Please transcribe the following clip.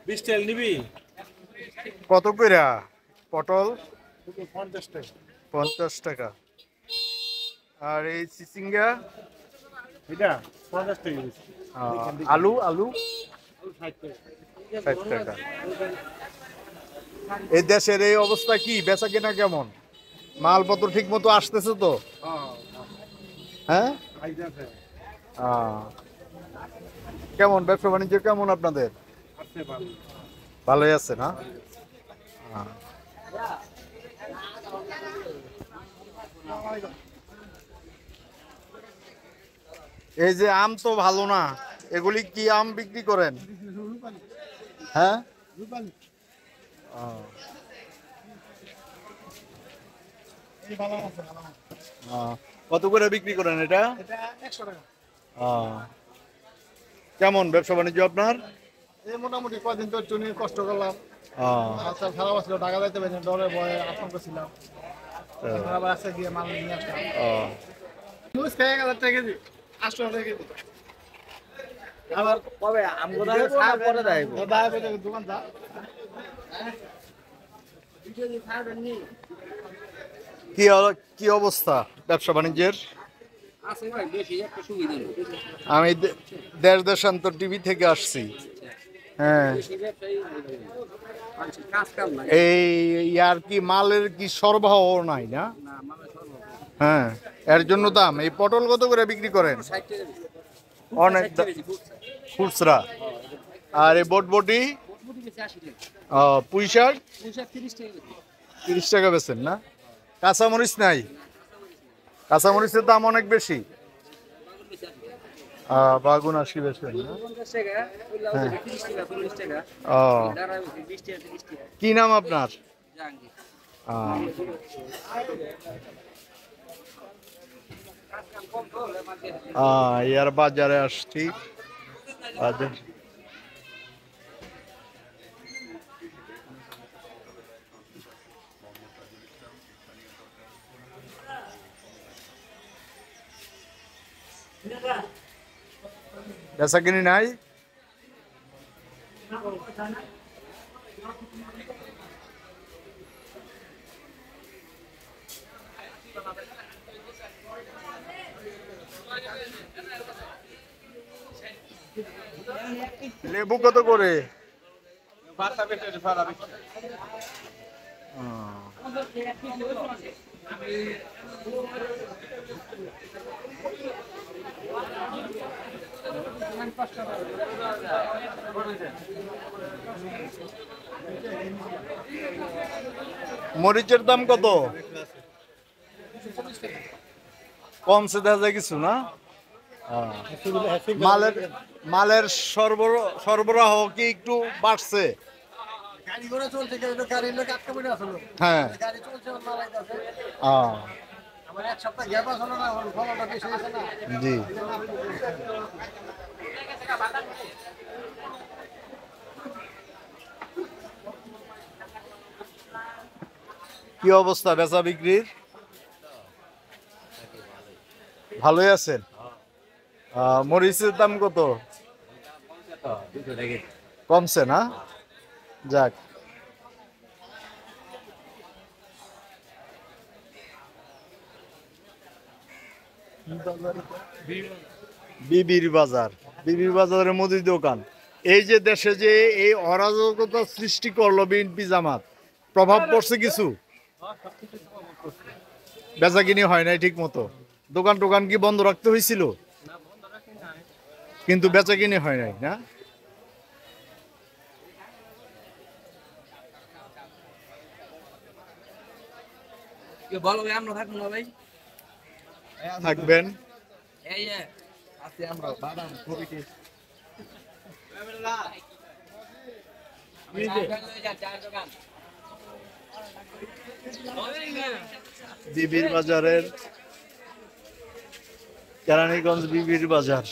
20 টাকা নিবি? কত কইরা পটল? 50 টাকা। 50 টাকা। আর এই চিচিঙ্গা? এটা 50 টাকা বেশি। আলু আলু 60 টাকা। 60 টাকা। এই দেশের এই অবস্থা কি, বেচা কেনা কেমন? মালপত্র ঠিক মতো আসতেছে তো? হ্যাঁ, হ্যাঁ। আইতাছে। আহ, কেমন ব্যবসা বাণিজ্য কেমন আপনাদের? আছে ভালো। ভালোই আছে না? আহ। এই যে আম তো ভালো না, এগুলি কি আম বিক্রি করেন? হ্যাঁ। আহ। কত করে বিক্রি করেন এটা? এটা 100 টাকা। আহ। কেমন ব্যবসা বাণিজ্য আপনার? এই মোটামুটি কয়দিন তো একটু নিয়ে কষ্ট করলাম। আহ। আজকাল খারাপ ছিল, টাকা যাইতে পারিনি, ডরে ভয়ে আতঙ্ক ছিলাম। আবার আজকে গিয়ে মাল নিয়ে আসলাম। আহ। লুজ খাই 1000 টাকা কেজি, 800 টাকা কেজি। আবার কবে আমগো দাও ছাড় পরে দাইব দায় পেতে দোকান দা। কি অবস্থা ব্যবসা বাণিজ্যের? আছে ভাই বেশি একটা সুবিধা নেই আমি দেশ দেশান্তর টিভি থেকে আসছি। হ্যাঁ। বেশি ব্যবসায়ী মানুষের কাজ কাম নাই এই ইয়ার কি মালের কি সরবরাহ নাই না? না মানে সর্ব হ্যাঁ, এর জন্য দাম। এই পটল কত করে বিক্রি করেন? 60 টাকা বেশি অনেক 60 টাকা বেশি ফুটছে খুচরা। আর এই বটবটি? ফুটবুটি বেশি 80 টাকা পুঁই শাক? পয়সা 30 টাকা বেশি 30 টাকা বেচেন না? কাঁচামরিচ নাই? কাঁচামরিচের দাম অনেক বেশি। বাগুন 80 বেচেন না? 50 টাকা ওইলা হ্যাঁ। 30 টাকা 40 টাকা ও, দাঁড়া 20 টাকা 30 টাকা কি নাম আপনার? জাঙ্গি আহ, কাজ কাম কম তো মাঝে ইয়ার বাজারে আসছি। বাজার বেচা কিনি নাই? লেবু কত করে? বাসা বেচে ভাড়া বেচে। মরিচের দাম কত? কমছে দেখা যায় কিছু না? মালের মালের সরবরাহ কি একটু বাড়ছে? গাড়ি ঘোড়া চলছে, কেউ গাড়ির লোক আটকা পড়ে আসলো। হ্যাঁ। গাড়ি চলছে, ওর মাল আইতাছে। আহ, আমার এক সপ্তাহ গ্যাপ আসলো না, ওর ফলনটা বেশি হয়েছে না। জি। কি অবস্থা বেচা বিক্রির? ভালোই আছেন? মরিচের দাম কত? কমছে না? যাক। বিবির বাজার, বিবির বাজারের মুদি দোকান। এই যে দেশে যে এই অরাজকতা সৃষ্টি করলো বিএনপি জামাত, প্রভাব পড়ছে কিছু? বেচা কিনি হয় নাই ঠিক মতো? দোকান টোকান কি বন্ধ রাখতে হয়েছিল? কিন্তু বেচা কিনি হয় নাই না? কি বলো ভাই আমরা থাকবো না ভাই থাকবেন। এই যে আছি আমরা বাদাম কবিটি বিবির বাজারের, কেরানীগঞ্জ বিবির বাজার।